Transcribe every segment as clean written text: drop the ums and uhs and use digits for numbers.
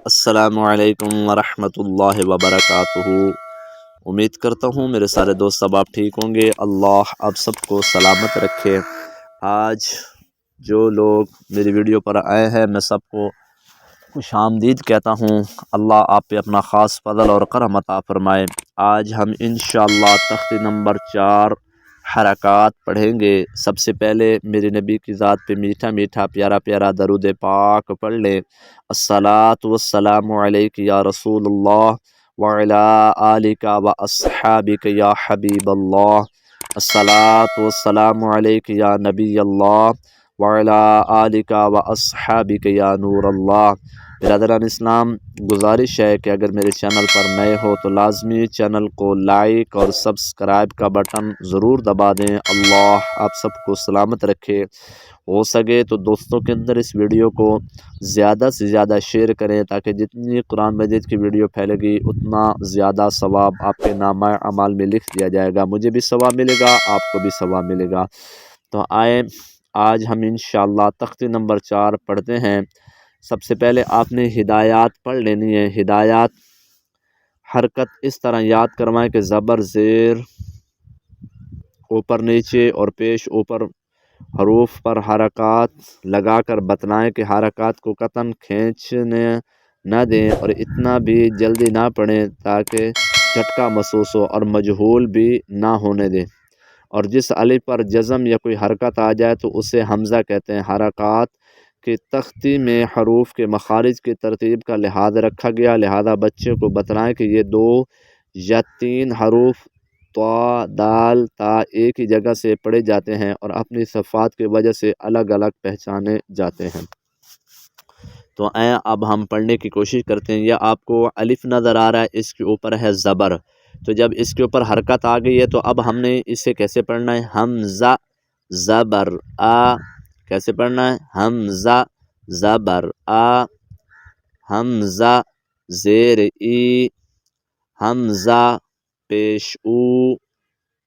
السلام علیکم ورحمۃ اللہ وبرکاتہ۔ امید کرتا ہوں میرے سارے دوست اب آپ ٹھیک ہوں گے۔ اللہ آپ سب کو سلامت رکھے۔ آج جو لوگ میری ویڈیو پر آئے ہیں میں سب کو خوش آمدید کہتا ہوں۔ اللہ آپ پہ اپنا خاص فضل اور کرم عطا فرمائے۔ آج ہم انشاءاللہ تختی نمبر 4 حرکات پڑھیں گے۔ سب سے پہلے میرے نبی کی ذات پہ میٹھا میٹھا پیارا پیارا درود پاک پڑھ لیں۔ الصلاۃ والسلام علیک یا رسول اللہ وعلی آلک و اصحابک یا حبیب اللہ۔ الصلاۃ والسلام علیک یا نبی اللہ وعلی آلک و اصحابک یا نور اللہ۔ برادران اسلام، گزارش ہے کہ اگر میرے چینل پر نئے ہو تو لازمی چینل کو لائک اور سبسکرائب کا بٹن ضرور دبا دیں۔ اللہ آپ سب کو سلامت رکھے۔ ہو سکے تو دوستوں کے اندر اس ویڈیو کو زیادہ سے زیادہ شیئر کریں تاکہ جتنی قرآن مجید کی ویڈیو پھیلے گی اتنا زیادہ ثواب آپ کے نامہ اعمال میں لکھ دیا جائے گا۔ مجھے بھی ثواب ملے گا، آپ کو بھی ثواب ملے گا۔ تو آئیں آج ہم انشاءاللہ تختی نمبر 4 پڑھتے ہیں۔ سب سے پہلے آپ نے ہدایات پڑھ لینی ہے۔ ہدایات حرکت اس طرح یاد کروائیں کہ زبر زیر اوپر نیچے اور پیش اوپر حروف پر حرکات لگا کر بتلائیں کہ حرکات کو قطعاً کھینچنے نہ دیں اور اتنا بھی جلدی نہ پڑھیں تاکہ جھٹکا محسوس ہو اور مجہول بھی نہ ہونے دیں۔ اور جس الف پر جزم یا کوئی حرکت آ جائے تو اسے حمزہ کہتے ہیں۔ حرکات کی تختی میں حروف کے مخارج کی ترتیب کا لحاظ رکھا گیا، لہذا بچے کو بتلائیں کہ یہ 2 یا 3 حروف طا دال تا ایک ہی جگہ سے پڑھے جاتے ہیں اور اپنی صفات کی وجہ سے الگ الگ پہچانے جاتے ہیں۔ تو اب ہم پڑھنے کی کوشش کرتے ہیں۔ یہ آپ کو الف نظر آ رہا ہے، اس کے اوپر ہے زبر۔ تو جب اس کے اوپر حرکت آ گئی ہے تو اب ہم نے اسے کیسے پڑھنا ہے؟ حمزہ زبر آ۔ کیسے پڑھنا ہے؟ حمزہ زبر آ، حمزہ زیر ای، حمزہ پیش او۔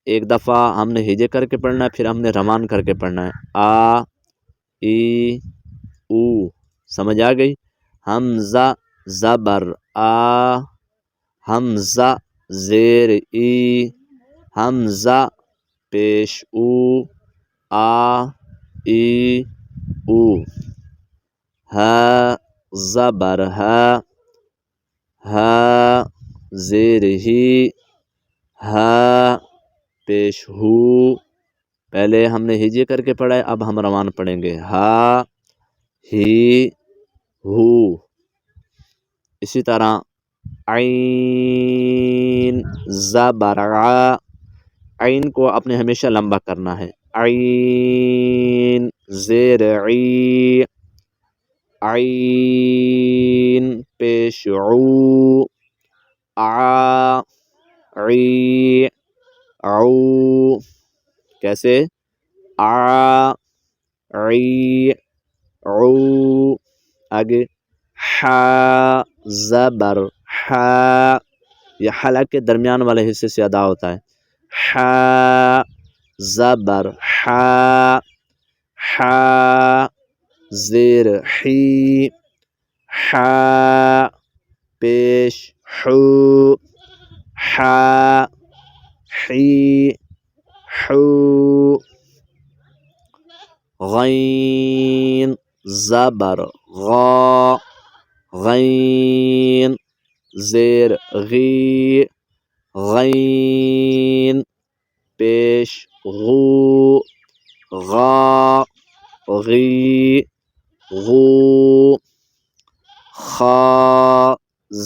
ایک دفعہ ہم نے ہجے کر کے پڑھنا ہے، پھر ہم نے روان کر کے پڑھنا ہے۔ آ ای او، سمجھ آ گئی؟ حمزہ زبر آ، حمزہ زیر ای، حمزہ پیش او، آ ای او۔ ہا زبر ہا، ہا زیر ہی، ہا پیش ہو۔ پہلے ہم نے ہجے کر کے پڑھا ہے، اب ہم روان پڑھیں گے۔ ہا ہی ہو۔ اسی طرح عین زبر ع، عین کو اپنے ہمیشہ لمبا کرنا ہے۔ عین زیر عی، عین پیش عو، ع عی عو۔ کیسے؟ ع عی عو۔ آگے ح زبر ح، یہ حلق کے درمیان والے حصے سے ادا ہوتا ہے۔ ح زبر ح، ح زیر حی، ح پیش حو، ح حی حو۔ غین زبر غا، غین زیر غی، غین پیش غو، غا غی غو۔ خا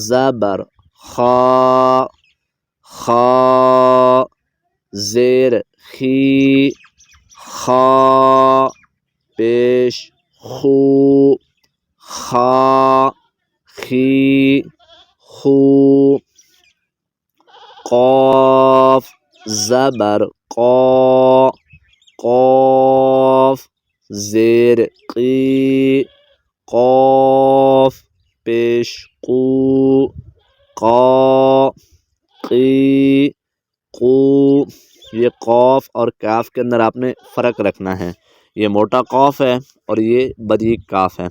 زبر خا، خا زیر خی، خا پیش خو، خا خی خو۔ قاف زبر قا، قاف زیر قی، قاف پیش قو، قا قی قو۔ یہ قاف اور کاف کے اندر آپ نے فرق رکھنا ہے۔ یہ موٹا قاف ہے اور یہ باریک کاف ہے۔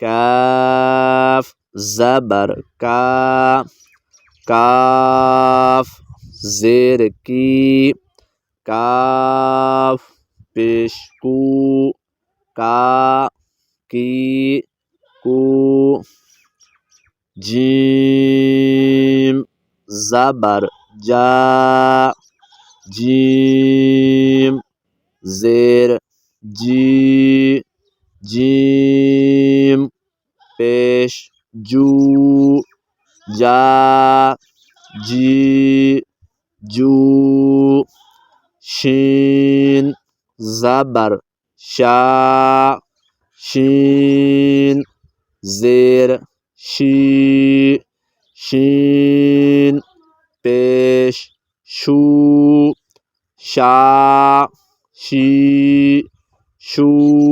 کاف زبر کا، کاف زیر کی، کاف پیش کو، کا کی کو، جیم زبر جا، جیم زیر جی، جیم پیش جو، جا جی جو، شین زبر شا، شین زیر شی، شین پیش شو، شا شی شو.